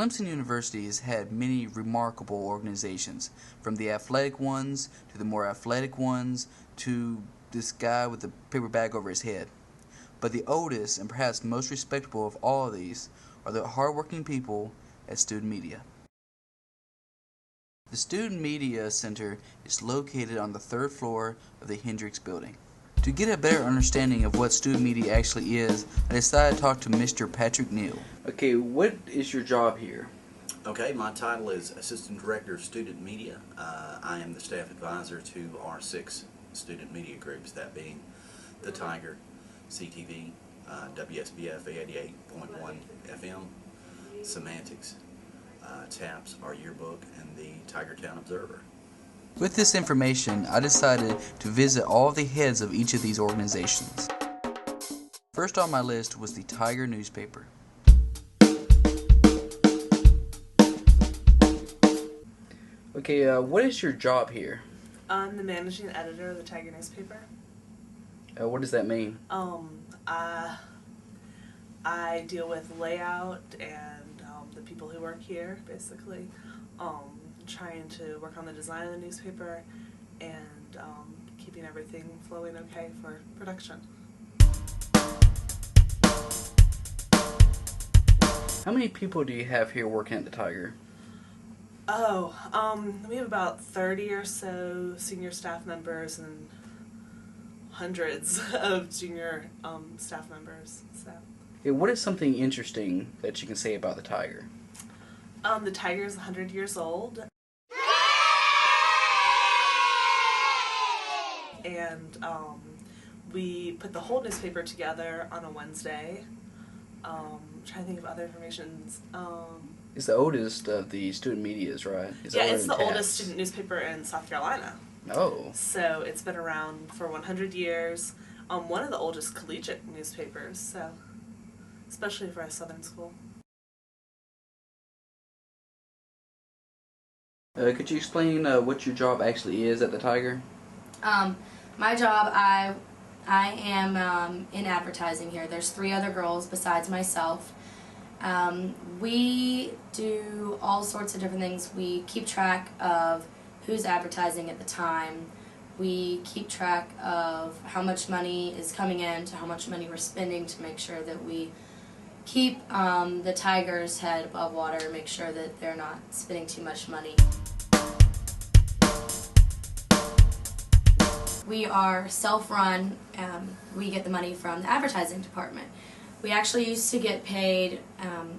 Clemson University has had many remarkable organizations, from the athletic ones to the more athletic ones to this guy with the paper bag over his head. But the oldest and perhaps most respectable of all of these are the hardworking people at Student Media. The Student Media Center is located on the 3rd floor of the Hendricks building. To get a better understanding of what student media actually is, I decided to talk to Mr. Patrick Neal. Okay, what is your job here? Okay, my title is Assistant Director of Student Media. I am the staff advisor to our 6 student media groups, that being the Tiger, CTV, WSBF 88.1 FM, Semantics, TAPS, our yearbook, and the Tigertown Observer. With this information, I decided to visit all of the heads of each of these organizations. First on my list was the Tiger newspaper. Okay, what is your job here? I'm the managing editor of the Tiger newspaper. What does that mean? I deal with layout and the people who work here, basically. Trying to work on the design of the newspaper and keeping everything flowing okay for production. How many people do you have here working at the Tiger? We have about 30 or so senior staff members and hundreds of junior staff members. So. Hey, what is something interesting that you can say about the Tiger? The Tiger is 100 years old. And we put the whole newspaper together on a Wednesday. Trying to think of other information. It's the oldest of the student medias, right? Yeah, it's the oldest student newspaper in South Carolina. Oh. So it's been around for 100 years. One of the oldest collegiate newspapers, so especially for a southern school. Could you explain what your job actually is at the Tiger? My job, I am in advertising here. There's 3 other girls besides myself. We do all sorts of different things. We keep track of who's advertising at the time. We keep track of how much money is coming in to how much money we're spending to make sure that we keep the Tiger's head above water, make sure that they're not spending too much money. We are self-run. We get the money from the advertising department. We actually used to get paid,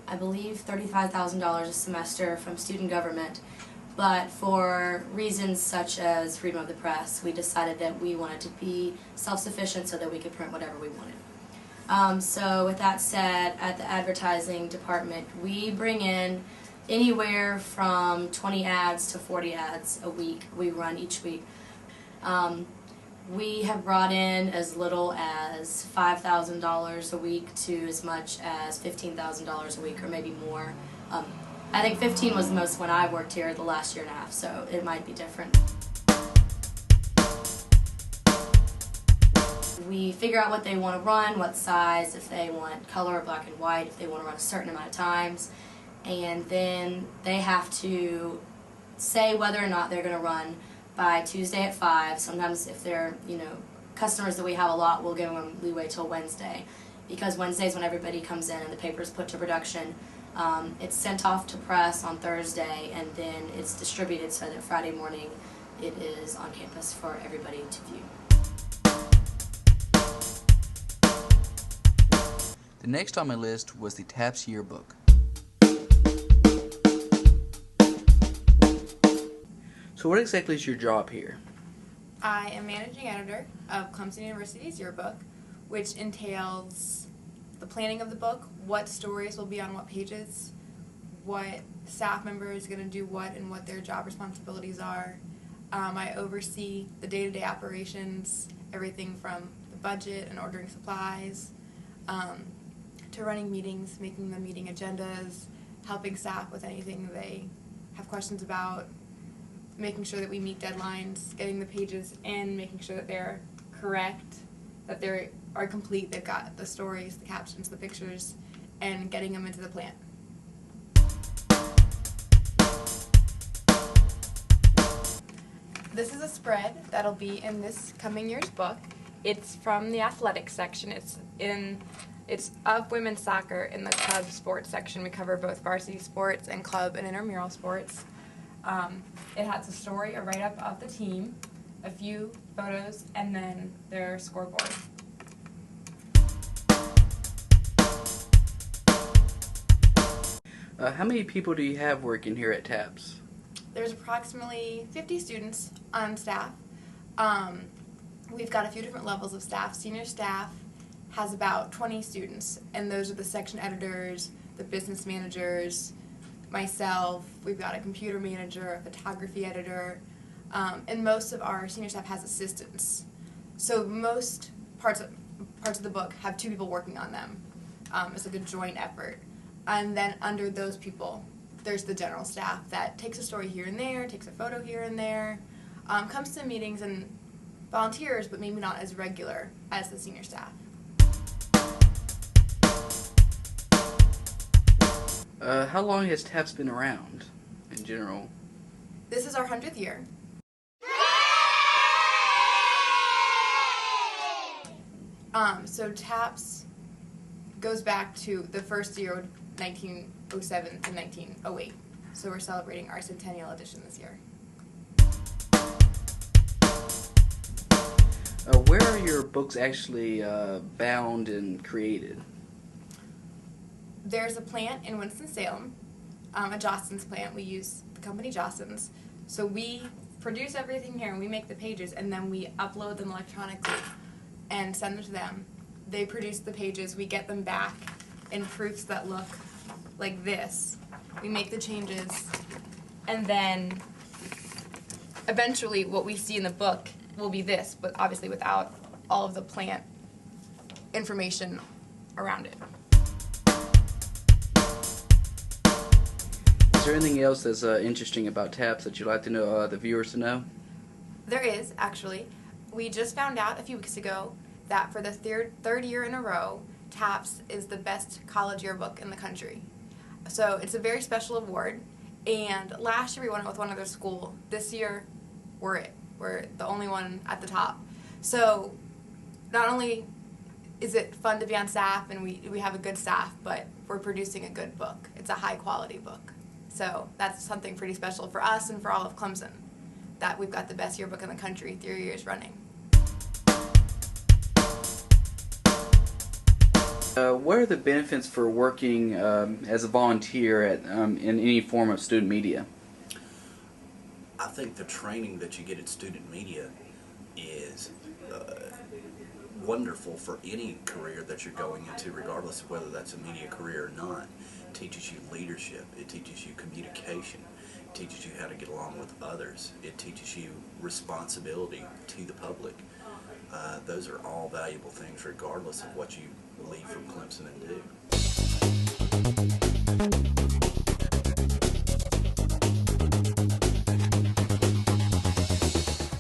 I believe, $35,000 a semester from student government, but for reasons such as freedom of the press, we decided that we wanted to be self-sufficient so that we could print whatever we wanted. So with that said, at the advertising department, we bring in anywhere from 20 ads to 40 ads a week. We run each week. We have brought in as little as $5,000 a week to as much as $15,000 a week, or maybe more. I think 15 was the most when I worked here the last year and a half, so it might be different. We figure out what they want to run, what size, if they want color or black and white, if they want to run a certain amount of times, and then they have to say whether or not they're going to run by Tuesday at 5. Sometimes if they're, customers that we have a lot, we'll give them leeway till Wednesday, because Wednesday's when everybody comes in and the paper's put to production. It's sent off to press on Thursday, and then it's distributed so that Friday morning it is on campus for everybody to view. The next on my list was the TAPS yearbook. So what exactly is your job here? I am managing editor of Clemson University's yearbook, which entails the planning of the book, what stories will be on what pages, what staff member is going to do what and what their job responsibilities are. I oversee the day-to-day operations, everything from the budget and ordering supplies, to running meetings, making the meeting agendas, helping staff with anything they have questions about, making sure that we meet deadlines, getting the pages in, making sure that they're correct, that they are complete, they've got the stories, the captions, the pictures, and getting them into the plant. This is a spread that'll be in this coming year's book. It's from the athletics section. It's of women's soccer in the club sports section. We cover both varsity sports and club and intramural sports. It has a story, a write-up of the team, a few photos, and then their scoreboard. How many people do you have working here at TAPS? There's approximately 50 students on staff. We've got a few different levels of staff. Senior staff has about 20 students, and those are the section editors, the business managers, myself. We've got a computer manager, a photography editor, and most of our senior staff has assistants. So most parts of the book have 2 people working on them. It's like a joint effort. And then under those people, there's the general staff that takes a story here and there, takes a photo here and there, comes to meetings and volunteers, but maybe not as regular as the senior staff. How long has TAPS been around in general? This is our 100th year. So TAPS goes back to the first year, 1907 to 1908. So we're celebrating our centennial edition this year. Where are your books actually bound and created? There's a plant in Winston-Salem, a Jostens plant. We use the company Jostens. So we produce everything here and we make the pages and then we upload them electronically and send them to them. They produce the pages, we get them back in proofs that look like this. We make the changes and then eventually what we see in the book will be this, but obviously without all of the plant information around it. Is there anything else that's interesting about TAPS that you'd like to know the viewers to know? There is, actually. We just found out a few weeks ago that for the third year in a row, TAPS is the best college yearbook in the country. So it's a very special award, and last year we won it with one other school. This year, we're the only one at the top. So not only is it fun to be on staff and we have a good staff, but we're producing a good book. It's a high quality book. So that's something pretty special for us and for all of Clemson, that we've got the best yearbook in the country 3 years running. What are the benefits for working as a volunteer in any form of student media? I think the training that you get at student media is wonderful for any career that you're going into, regardless of whether that's a media career or not. It teaches you leadership, it teaches you communication, it teaches you how to get along with others, it teaches you responsibility to the public. Those are all valuable things regardless of what you leave from Clemson and do.